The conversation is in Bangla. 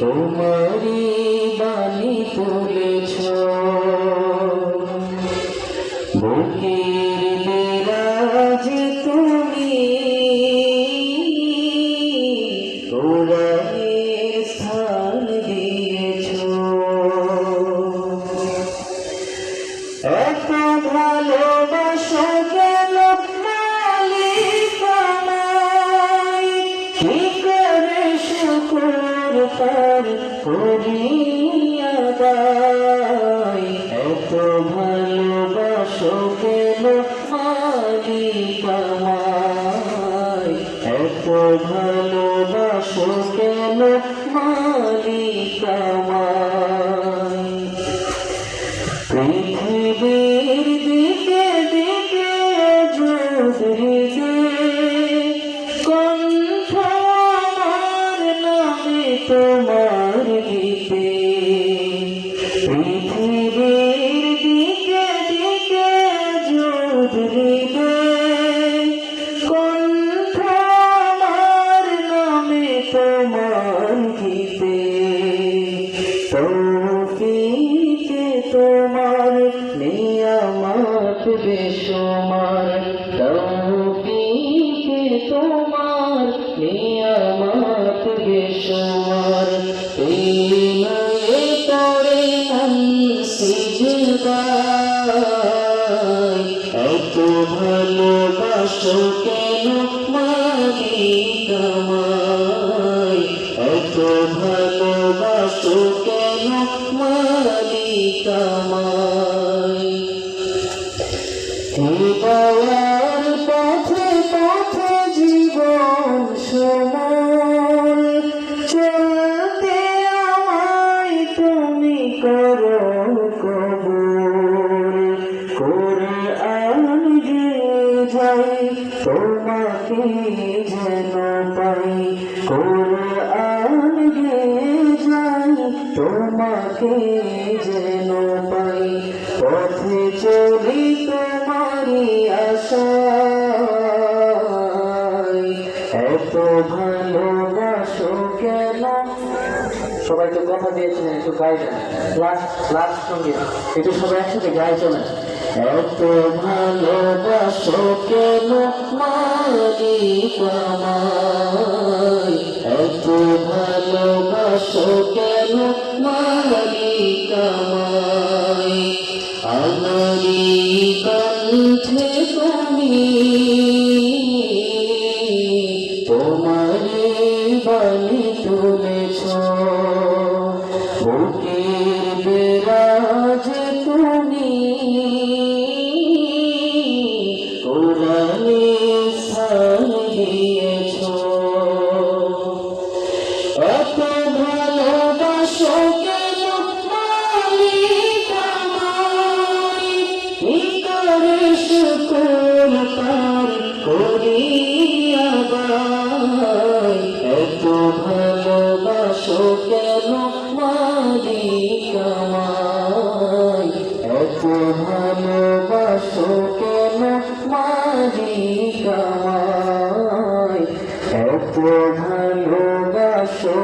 তোমারি বাণী তুলেছ বুকের দেরাজ তুমি কোরআনের স্থান দিয়েছ। এত ভালোবাসা গেল মালিক আমায়, কি করে শুকর তার করিয়া দায়। এত ভালোবাসা গেল মালিক আমায়, এত ভালোবাসা গেল মালিক আমায়। পৃথিবীর দিকে দিকে জুড়ে কণ্ঠ আমার নামে তোমার গীতে। পৃথিবীর দিকে দিকে জুড়ে কণ্ঠ আমার নামে তোমার গীতে। তৌফিকে তোমার নিয়ামত বেশুমার, তৌফিকে তোমার নিয়ামত বেশুমার। এই করে মন সিজদায়, এত ভালোবাসো কেন মালিক আমায়, এত ভালোবাসো কেন মালিক আমায়। হৃদয়ের পথে পথে জীবন সময় চলতে আমায় তুমি করো কবুল। কোরআন গেয়ে যাই তোমাকে যেন পাই, কোরআন গেয়ে যাই তোমাকে যেন পাই। পথে চলি তোমারি আশায়, এত ভালোবাসো কেন। সবাই তো কথা দিয়েছিলেন একটু গাইবেন, লাস্ট সঙ্গীত একটু সবাই একসাথে গাই চলেন। এত ভালোবাসো কেন মালিক আমায়, এত ভালোবাসো কেন মালিক আমায়। আমারি কণ্ঠে তুমি তোমারি বাণী তুলেছ, বুকের দেরাজ তুমি কোরআনের স্থান দিয়েছ। এত ভালোবাসো কেন মালিক আমায়, কি করে শুকর তার করিয়া দায়। এত ভালোবাসো কেন মালিক আমায়, এত ভালোবাসো কেন মালিক আমায়, এত ভালোবাসো